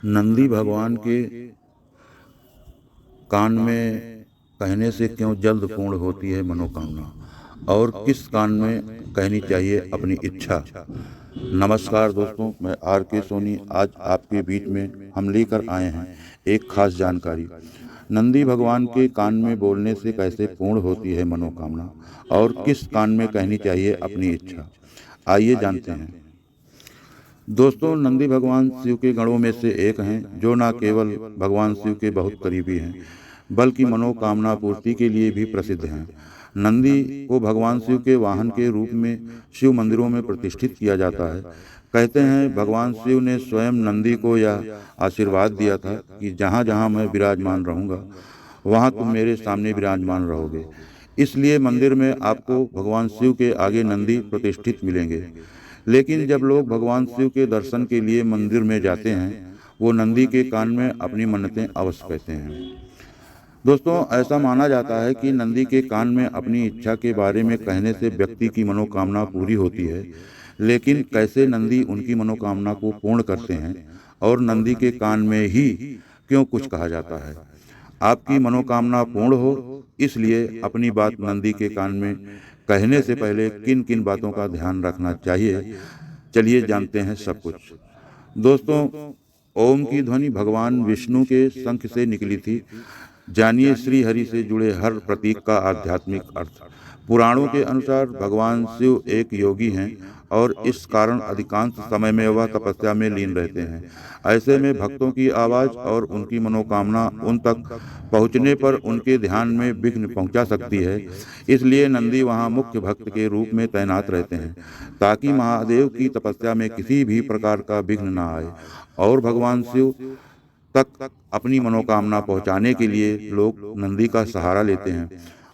नंदी भगवान के कान में कहने से क्यों जल्द पूर्ण होती है मनोकामना, और किस कान में कहनी चाहिए अपनी इच्छा। नमस्कार दोस्तों, मैं आर के सोनी आज आपके बीच में हम लेकर आए हैं एक खास जानकारी। नंदी भगवान के कान में बोलने से कैसे पूर्ण होती है मनोकामना, और किस कान में कहनी चाहिए अपनी इच्छा। आइए जानते हैं। दोस्तों, नंदी भगवान शिव के गणों में से एक हैं, जो न केवल भगवान शिव के बहुत करीबी हैं, बल्कि मनोकामना पूर्ति के लिए भी प्रसिद्ध हैं। नंदी को भगवान शिव के वाहन के रूप में शिव मंदिरों में प्रतिष्ठित किया जाता है। कहते हैं भगवान शिव ने स्वयं नंदी को यह आशीर्वाद दिया था कि जहाँ जहाँ मैं विराजमान रहूँगा, वहाँ तुम मेरे सामने विराजमान रहोगे। इसलिए मंदिर में आपको भगवान शिव के आगे नंदी प्रतिष्ठित मिलेंगे। लेकिन जब लोग भगवान शिव के दर्शन के लिए मंदिर में जाते हैं, वो नंदी के कान में अपनी मन्नतें अवश्य कहते हैं। दोस्तों, ऐसा माना जाता है कि नंदी के कान में अपनी इच्छा के बारे में कहने से व्यक्ति की मनोकामना पूरी होती है। लेकिन कैसे नंदी उनकी मनोकामना को पूर्ण करते हैं, और नंदी के कान में ही क्यों कुछ कहा जाता है। आपकी मनोकामना पूर्ण हो, इसलिए अपनी बात नंदी के कान में कहने से पहले किन किन बातों का ध्यान रखना चाहिए, चलिए जानते हैं सब कुछ। दोस्तों, ओम की ध्वनि भगवान विष्णु के शंख से निकली थी। जानिए श्री हरि से जुड़े हर प्रतीक का आध्यात्मिक अर्थ। पुराणों के अनुसार भगवान शिव एक योगी हैं, और इस कारण अधिकांश समय में वह तपस्या में लीन रहते हैं। ऐसे में भक्तों की आवाज़ और उनकी मनोकामना उन तक पहुंचने पर उनके ध्यान में विघ्न पहुंचा सकती है। इसलिए नंदी वहां मुख्य भक्त के रूप में तैनात रहते हैं, ताकि महादेव की तपस्या में किसी भी प्रकार का विघ्न न आए। और भगवान शिव तक अपनी मनोकामना पहुंचाने के लिए लोग नंदी का सहारा लेते हैं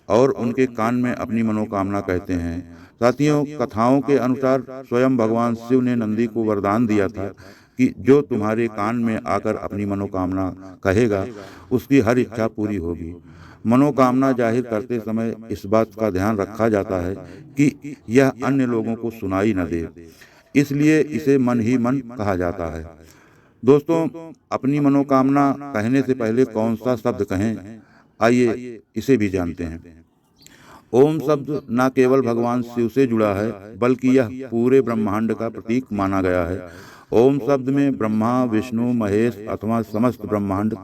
और उनके कान में अपनी मनोकामना कहते हैं। साथियों, कथाओं के अनुसार स्वयं भगवान शिव ने नंदी को वरदान दिया था कि जो तुम्हारे कान में आकर अपनी मनोकामना कहेगा, उसकी हर इच्छा पूरी होगी। मनोकामना जाहिर करते समय इस बात का ध्यान रखा जाता है कि यह अन्य लोगों को सुनाई न दे, इसलिए इसे मन ही मन कहा जाता है। दोस्तों, अपनी मनोकामना कहने से पहले कौन सा शब्द कहें, आइए इसे भी जानते हैं। ओम शब्द न केवल भगवान शिव से जुड़ा है, बल्कि यह पूरे ब्रह्मांड का प्रतीक माना गया है। ओम शब्द में ब्रह्मा, विष्णु, महेश अथवा समस्त ब्रह्मांड,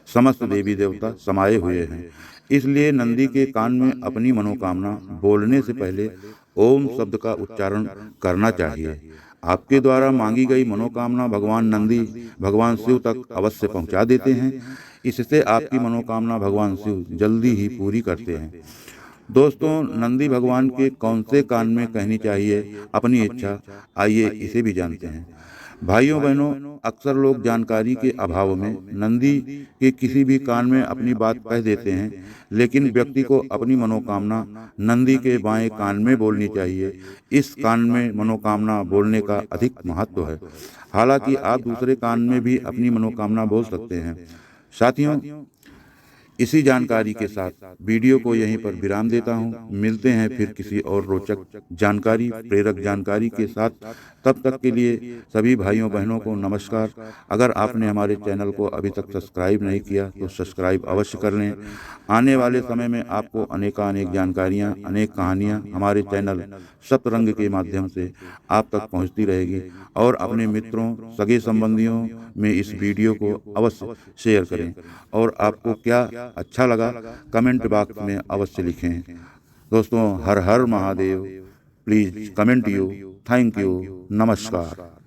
समस्त देवी देवता समाये हुए हैं। इसलिए नंदी के कान में अपनी मनोकामना बोलने से पहले ओम शब्द का उच्चारण करना चाहिए। आपके द्वारा मांगी गई मनोकामना भगवान नंदी भगवान शिव तक अवश्य पहुंचा देते हैं। इससे आपकी मनोकामना भगवान शिव जल्दी ही पूरी करते हैं। दोस्तों, नंदी भगवान के कौन से कान में कहनी चाहिए अपनी इच्छा, आइए इसे भी जानते हैं। भाइयों बहनों, अक्सर लोग जानकारी के अभाव में नंदी के किसी भी कान में अपनी बात कह देते हैं, लेकिन व्यक्ति को अपनी मनोकामना नंदी के बाएं कान में बोलनी चाहिए। इस कान में मनोकामना बोलने का अधिक महत्व है। हालांकि आप दूसरे कान में भी अपनी मनोकामना बोल सकते हैं। साथियों, इसी जानकारी के साथ वीडियो को यहीं पर विराम देता हूं। मिलते हैं फिर किसी और रोचक जानकारी, प्रेरक जानकारी के साथ। तब तक के लिए सभी भाइयों बहनों को नमस्कार। अगर आपने हमारे चैनल को अभी तक सब्सक्राइब नहीं किया तो सब्सक्राइब अवश्य कर लें। आने वाले समय में आपको अनेकानेक जानकारियाँ, अनेक कहानियाँ हमारे चैनल सप्तरंग के माध्यम से आप तक पहुँचती रहेगी। और अपने मित्रों, सगे संबंधियों में इस वीडियो को अवश्य शेयर करें। और आपको क्या अच्छा लगा कमेंट बॉक्स में अवश्य लिखें। दोस्तों, हर हर Mahadev. Please comment you. Thank you. नमस्कार।